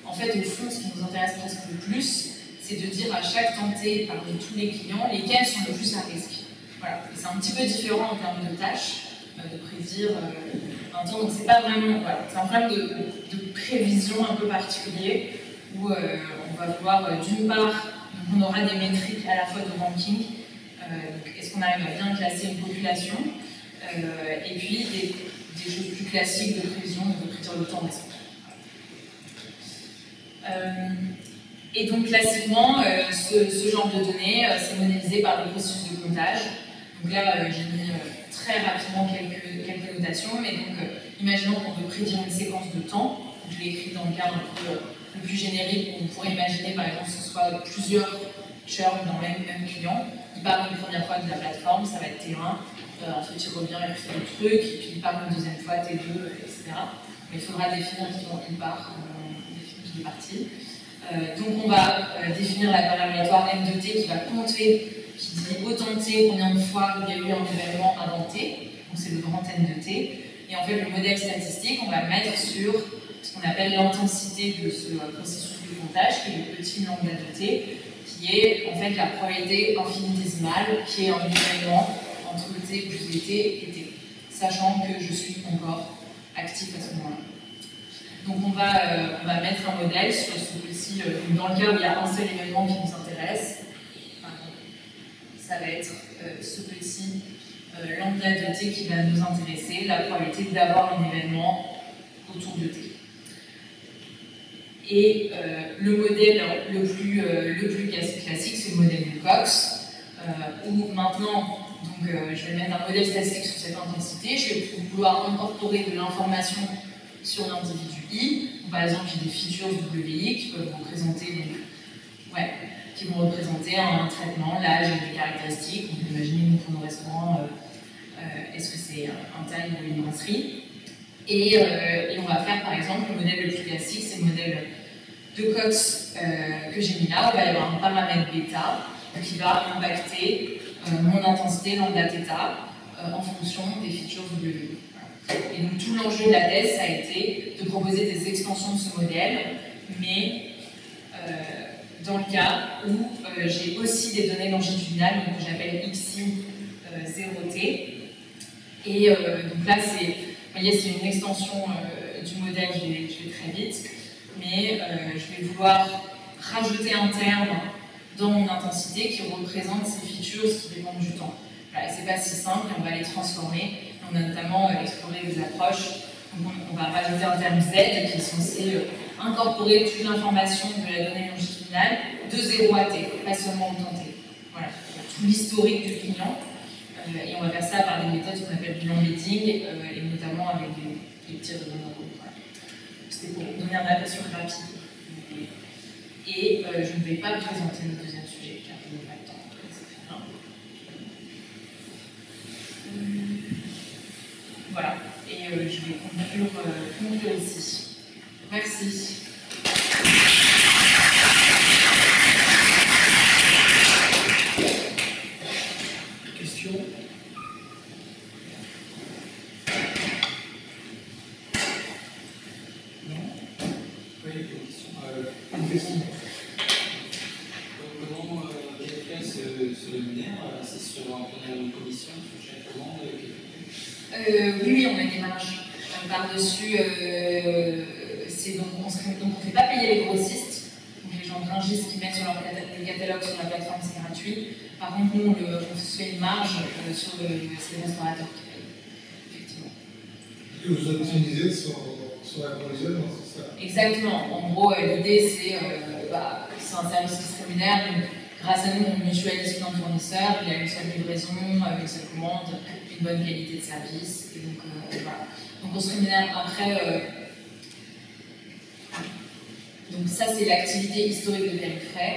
Speaker 1: En fait, au fond, ce qui nous intéresse presque le plus, c'est de dire à chaque tentée parmi tous les clients lesquels sont le plus à risque. Voilà. C'est un petit peu différent en termes de tâches, de prédire un temps. Donc c'est pas vraiment, voilà, c'est un problème de prévision un peu particulier où on va vouloir d'une part, donc on aura des métriques à la fois de ranking. Est-ce qu'on arrive à bien classer une population, et puis des choses plus classiques de prévision, de prédire le temps restant. Et donc classiquement, ce genre de données, c'est modélisé par le processus de comptage. Donc là, j'ai mis très rapidement quelques notations, mais donc imaginons qu'on veut prédire une séquence de temps. Je l'ai écrit dans le cadre le plus générique, où on pourrait imaginer par exemple que ce soit plusieurs churn dans le même client. Il part une première fois de la plateforme, ça va être T1, ensuite il revient, il fait le truc, et puis il part une deuxième fois, T2, etc. Mais il faudra définir qui part, définir qui est parti. Donc on va définir la variable aléatoire M de T qui va compter, qui dit autant de T, combien de fois il y a eu un événement avant T, donc c'est le grand N de T. Et en fait le modèle statistique, on va le mettre sur ce qu'on appelle l'intensité de ce processus de comptage, qui est le petit lambda de T, qui est en fait la probabilité infinitésimale, qui est un événement entre T plus T et T, sachant que je suis encore actif à ce moment-là. Donc on va mettre un modèle sur ce petit, dans le cas où il y a un seul événement qui nous intéresse, ça va être ce petit lambda de T qui va nous intéresser, la probabilité d'avoir un événement autour de T. Et le modèle le plus classique, c'est le modèle de Cox, où maintenant, donc, je vais mettre un modèle statistique sur cette intensité, je vais vouloir incorporer de l'information sur l'individu I. Donc, par exemple, j'ai des features WI qui peuvent représenter, qui vont représenter un traitement, l'âge et les caractéristiques. Donc, imaginez, nous, pour nos restaurants, est-ce que c'est un taille ou une brasserie. Et on va faire, par exemple, le modèle le plus classique, c'est le modèle de Cox que j'ai mis là. On va y avoir un paramètre bêta qui va impacter mon intensité lambda θ en fonction des features WI. Et donc tout l'enjeu de la thèse, ça a été de proposer des extensions de ce modèle, mais dans le cas où j'ai aussi des données longitudinales, que j'appelle XI 0T. Et donc là, vous voyez, c'est une extension du modèle, je vais très vite, mais je vais vouloir rajouter un terme dans mon intensité qui représente ces features qui dépendent du temps. Voilà, et c'est pas si simple, on va les transformer. On a notamment exploré des approches. Donc on va rajouter un terme Z qui est censé incorporer toute l'information de la donnée longitudinale de 0 à T, pas seulement au temps T. Voilà, tout l'historique du client. Et on va faire ça par des méthodes qu'on appelle du embedding, et notamment avec des petits réseaux neuronaux. Voilà. C'était pour donner un aperçu rapide. Et je ne vais pas présenter le deuxième sujet, car je n'ai pas le temps. Voilà, et je vais conclure ici. Merci.
Speaker 2: Question? Non?
Speaker 5: Oui, une question.
Speaker 3: Une question.
Speaker 5: Comment quelqu'un se rémunère? C'est sur on a une commission sur chaque commande?
Speaker 1: Oui, on a des marges. Par-dessus, donc on ne fait pas payer les grossistes. Donc les gens gringistes qui mettent sur le catalogue sur la plateforme, c'est gratuit. Par contre, nous, on se fait une marge sur c'est les restaurateurs qui payent. Effectivement.
Speaker 3: Que vous optimisez sur l'approvisionnement, c'est ça?
Speaker 1: Exactement. En gros, l'idée, c'est un service qui se rémunère. Donc, grâce à nous, on mutualise plein de fournisseurs. Il y a une seule livraison, une seule commande. une bonne qualité de service. Et donc, voilà. Donc on se rémunère après. Donc ça, c'est l'activité historique de Périfrais.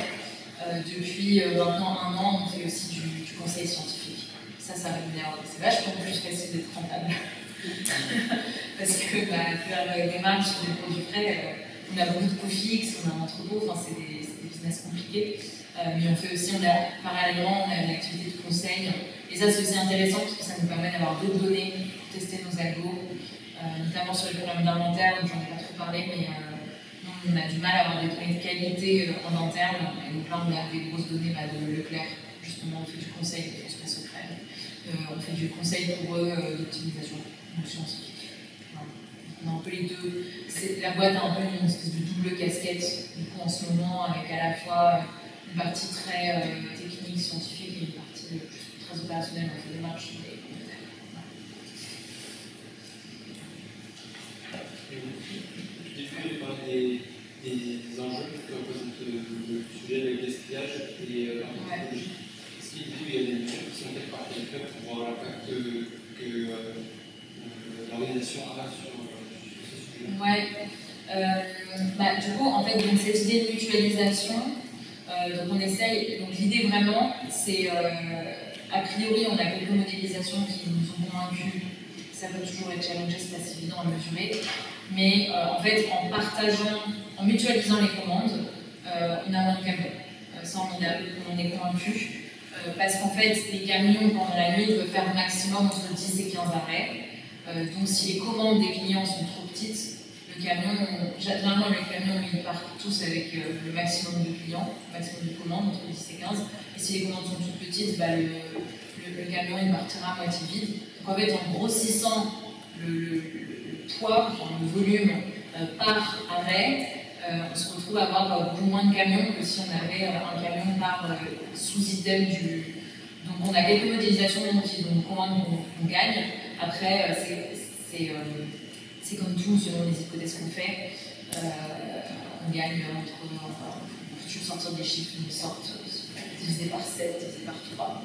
Speaker 1: Depuis maintenant 1 an, on fait aussi du conseil scientifique. Ça rémunère. C'est vachement plus facile d'être rentable. Parce que faire des marges sur des produits frais, on a beaucoup de coûts fixes, on a un entrepôt, enfin, c'est des business compliqués. Mais on fait aussi, parallèlement, on a une activité de conseil. Et ça, c'est aussi intéressant parce que ça nous permet d'avoir d'autres données pour tester nos algos, notamment sur les problèmes d'inventaire, dont j'en ai pas trop parlé, mais on a du mal à avoir des données de qualité en interne. Et donc là, on a des grosses données de Leclerc. Justement, on fait du conseil de transfert secret. On fait du conseil pour eux d'optimisation scientifique. Voilà. On a un peu les deux. La boîte a un peu une espèce de double casquette, du coup, en ce moment, avec à la fois une partie très technique, scientifique, et une partie très opérationnelle, on fait des marches.
Speaker 5: Du coup, il parle des enjeux que représente le sujet du gaspillage et l'anthropologie. Est-ce qu'il y a des mesures qui sont faites par quelqu'un pour voir l'impact que l'organisation a sur ce sujet?
Speaker 1: Ouais. Du coup, en fait, donc, cette idée de mutualisation, donc on essaye. Donc l'idée vraiment, c'est a priori, on a quelques modélisations qui nous ont convaincus. Ça peut toujours être challengé, c'est pas si évident à mesurer. Mais en fait, en mutualisant les commandes, on a moins de camions. Ça, on en est convaincus. Parce qu'en fait, les camions, pendant la nuit, peuvent faire maximum entre 10 et 15 arrêts. Donc si les commandes des clients sont trop petites, généralement les camions ils partent tous avec le maximum de clients, le maximum de commandes, entre 10 et 15. Et si les commandes sont toutes petites, le camion il partira à moitié vide. Donc en fait, en grossissant le poids, le volume par arrêt, on se retrouve à avoir beaucoup moins de camions que si on avait un camion par sous-item du. Donc on a quelques modélisations qui nous convainquent qu'on gagne. Après, c'est comme tout, selon les hypothèses qu'on fait. On gagne entre. On peut toujours sortir des chiffres qui sortent divisé par 7, divisé par 3.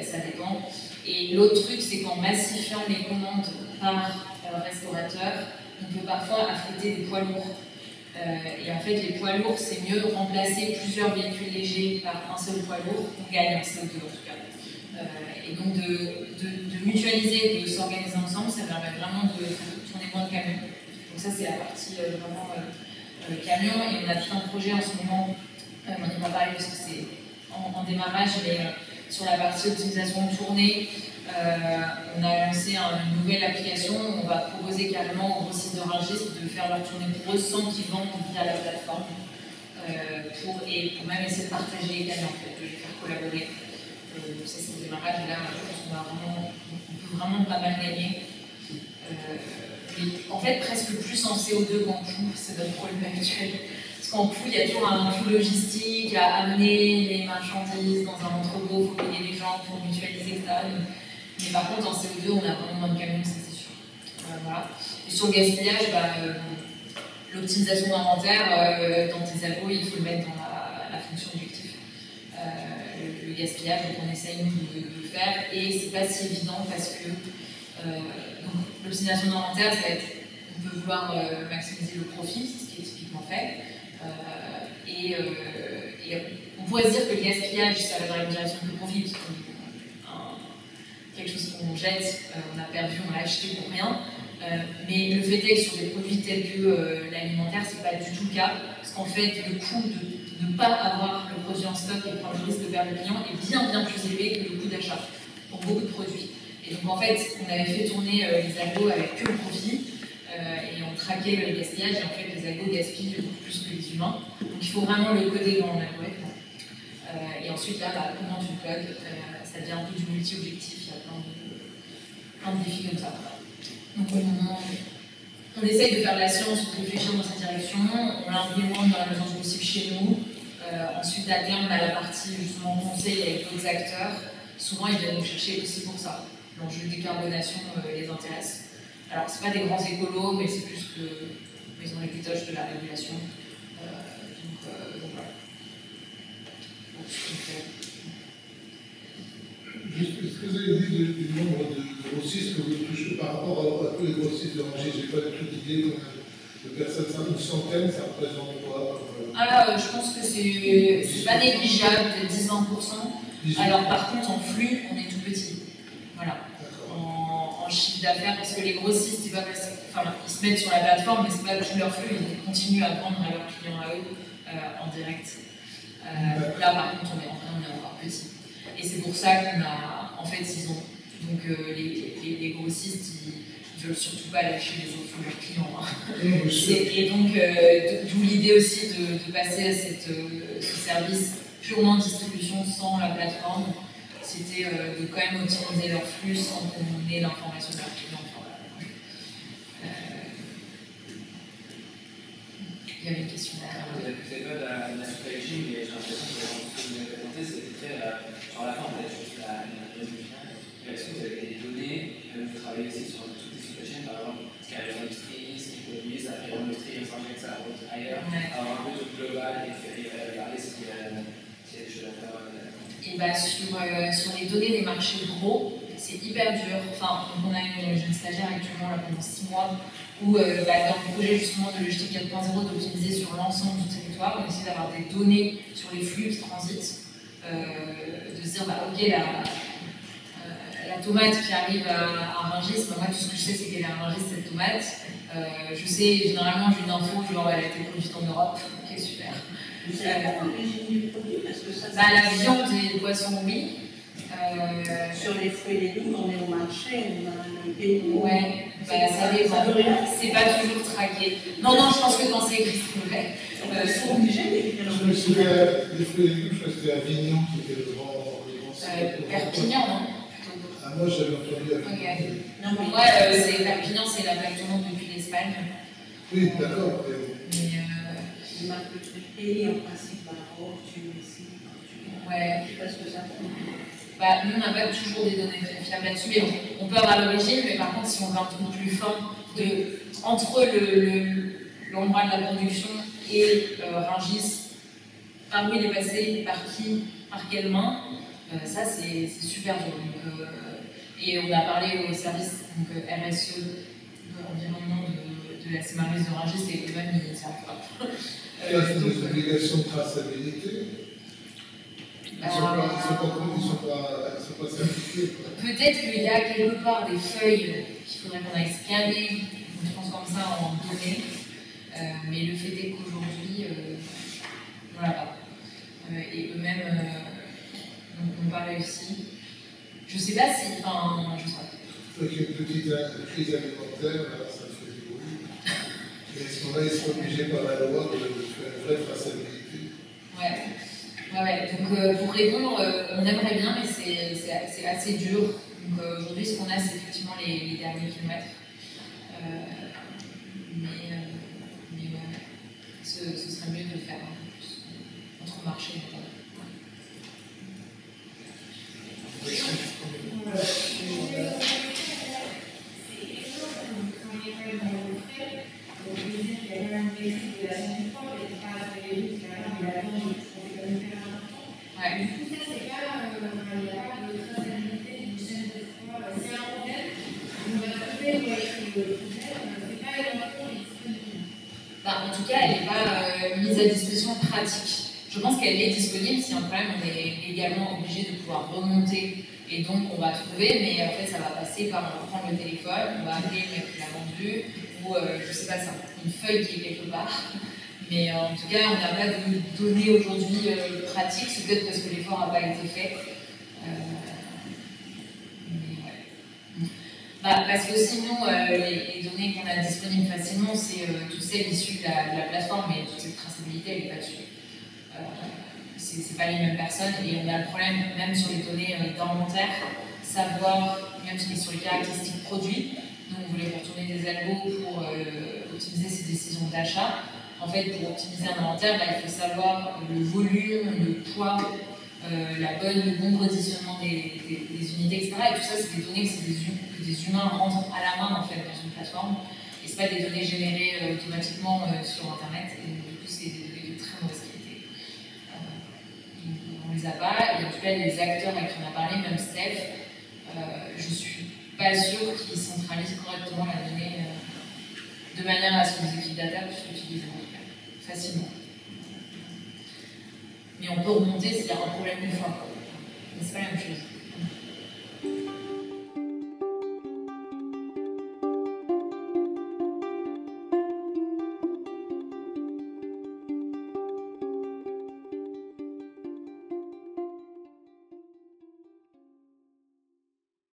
Speaker 1: Ça dépend. Et l'autre truc, c'est qu'en massifiant les commandes par restaurateur, on peut parfois affréter des poids lourds. Et en fait, les poids lourds, c'est mieux de remplacer plusieurs véhicules légers par un seul poids lourd. On gagne en CO2 en tout cas. Et donc de mutualiser, de s'organiser ensemble, ça permet vraiment de tourner moins de camions. Donc ça, c'est la partie vraiment camion. Et on a tout un projet en ce moment, on n'y va pas parler parce que c'est en démarrage, mais sur la partie optimisation de tournée, on a lancé une nouvelle application où on va proposer carrément aux grossistes de rangistes de faire leur tournée pour eux sans qu'ils vendent via la plateforme pour même essayer de partager les camions, en fait, de les faire collaborer. Ça c'est le démarrage et là je pense qu'on peut vraiment pas mal gagner. Mais en fait presque plus en CO2 qu'en coût, c'est notre problème actuel. Parce qu'en coût, il y a toujours un coût logistique à amener les marchandises dans un entrepôt, il faut payer les gens pour mutualiser, etc. Mais par contre, en CO2, on a vraiment moins de camions, ça c'est sûr. Voilà. Et sur le gaspillage, l'optimisation d'inventaire, dans tes algos, il faut le mettre dans la fonction objectif. Le gaspillage, donc on essaye nous de le faire. Et c'est pas si évident parce que l'optimisation d'inventaire, ça va être, on peut vouloir maximiser le profit, c'est ce qui est typiquement fait. Et on pourrait se dire que le gaspillage, ça va dans la direction du profit, parce que quelque chose qu'on jette, on a perdu, on l'a acheté pour rien. Mais le fait est que sur des produits tels que l'alimentaire, c'est pas du tout le cas, parce qu'en fait, le coût de ne pas avoir le produit en stock et prendre le risque de perdre le client est bien plus élevé que le coût d'achat pour beaucoup de produits. Et donc en fait, on avait fait tourner les algos avec que le profit, et on traquait le gaspillage, et en fait les algos gaspillent beaucoup plus que les humains. Donc il faut vraiment le coder dans l'algorithme. Et ensuite là, comment tu le codes, ça devient un peu du multi-objectif, il y a plein de défis comme ça. Donc on essaye de faire de la science, de réfléchir dans cette direction, on l'implémente dans la mesure du possible chez nous. Ensuite à terme, on a la partie justement conseil avec d'autres acteurs. Souvent ils viennent nous chercher aussi pour ça. L'enjeu de décarbonation les intéresse. Alors, ce pas des grands écolos, mais c'est plus qu'ils ont les pétoches de la régulation. Donc voilà.
Speaker 3: Est-ce que vous avez dit du nombre de grossistes que vous touchez par rapport à tous les grossistes de Rungis? J'ai pas du tout d'idée de personnes, une centaine, ça représente quoi?
Speaker 1: Je pense que c'est pas négligeable, peut-être 10-20%. Alors par contre, en flux, on est tout petit. Voilà. En chiffre d'affaires, parce que les grossistes, c'est pas parce ils se mettent sur la plateforme, mais c'est pas tout leur flux, ils continuent à vendre à leurs clients à eux en direct. Là, par contre, on est encore petit. Et c'est pour ça qu'on a, en fait, ils ont, donc les grossistes, ils veulent surtout pas lâcher les autres leurs clients. Et donc, d'où l'idée aussi de passer à ce service purement distribution sans la plateforme, c'était de quand même optimiser leur flux sans qu'on ait l'information de leurs clients. Il y avait une question.
Speaker 6: Vous n'avez pas de la supply chain, mais j'ai l'impression que ce que vous avez présenté, c'était très sur la fin, en fait, juste la résolution. Est-ce que vous avez des données, vous travaillez aussi sur toutes les supply chains, par exemple, ce qu'il y a les industries, ce qu'ils produisent, après l'industrie, s'injecte ça ailleurs, avoir un peu de global et regarder s'il y a des choses à faire.
Speaker 1: Et sur les données des marchés gros, c'est hyper dur. Enfin, on a une jeune stagiaire actuellement là, pendant 6 mois où dans le projet justement de logistique 4.0 d'optimiser sur l'ensemble du territoire, on essaie d'avoir des données sur les flux qui transitent, de se dire ok, la tomate qui arrive à Rungis, moi tout ce que je sais c'est qu'elle est à Rungis cette tomate. Je sais, généralement j'ai une info genre elle a été produite en Europe, ok super.
Speaker 4: Vous savez pas l'origine du produit parce que ça.
Speaker 1: La viande et les poissons, oui.
Speaker 4: Sur les fruits et légumes, on est au marché, on a un pays.
Speaker 1: Ouais, ça dépend. C'est pas toujours traqué. Non, je pense que quand c'est écrit, c'est vrai.
Speaker 4: Ils sont obligés d'écrire.
Speaker 3: Je me souviens des fruits et légumes, je crois que c'était Avignon qui était le grand.
Speaker 1: Perpignan, non?
Speaker 3: Ah, moi j'avais entendu Avignon.
Speaker 1: Ok. Non, pour moi, Perpignan, c'est la plaque tournante depuis l'Espagne.
Speaker 3: Oui, d'accord.
Speaker 4: Les marques de pays, en principe, Maroc, Tunisie,
Speaker 1: ouais.
Speaker 4: je sais pas ce que ça fait.
Speaker 1: Nous, on n'a pas toujours des données très fiables là-dessus, mais on peut avoir l'origine, mais par contre, si on veut un truc plus fin, entre l'endroit de la production et Rungis, par où il est passé, par qui, par quelle main, ça c'est super dur. Donc, et on a parlé au service RSE, environnement de la Cémarise de Rungis, et eux-mêmes ils ne savent pas.
Speaker 3: C'est des obligations de traçabilité. Ils ne sont pas certifiés.
Speaker 1: Peut-être qu'il y a quelque part des feuilles qu'il faudrait qu'on aille scanner, on transforme ça en données, mais le fait est qu'aujourd'hui, on l'a pas. Et eux-mêmes n'ont pas réussi. Je ne sais pas si. Enfin, je sais pas.
Speaker 3: Avec une petite crise alimentaire, ça fait du bruit. Et à ce moment-là, ils sont obligés par la loi de faire une vraie traçabilité.
Speaker 1: Ouais. Donc pour répondre, on aimerait bien, mais c'est assez dur. Donc aujourd'hui, ce qu'on a, c'est effectivement les derniers kilomètres. Mais ce serait mieux de le faire un peu plus entre marchés notamment. En tout cas, elle n'est pas mise à disposition pratique. Je pense qu'elle est disponible. Si un problème, on est également obligé de pouvoir remonter et donc on va trouver, mais en fait ça va passer par on va prendre le téléphone, on va appeler le mec qui l'a vendu, ou je sais pas ça, une feuille qui est quelque part. Mais en tout cas, on n'a pas de données aujourd'hui pratiques, c'est peut-être parce que l'effort n'a pas été fait. Parce que sinon, les données qu'on a disponibles facilement, c'est toutes celles issues de la plateforme, mais toute cette traçabilité, elle n'est pas dessus. C'est pas les mêmes personnes, et on a le problème, même sur les données d'inventaire, savoir, même sur les caractéristiques produits, nous on voulait retourner des algos pour optimiser ces décisions d'achat. En fait, pour optimiser un inventaire, il faut savoir le volume, le poids, le bon positionnement des unités, etc. Et tout ça, c'est des données que des humains rentrent à la main en fait, dans une plateforme. Et ce n'est pas des données générées automatiquement sur Internet. Et du coup, c'est des données de très mauvaise qualité. On les les a pas, et en tout cas les acteurs à qui on a parlé, même Steph, je suis pas sûre qu'ils centralisent correctement la donnée de manière à ce que les équipes data puissent l'utiliser facilement. Mais on peut remonter s'il y a un problème une fois, mais c'est pas la même chose.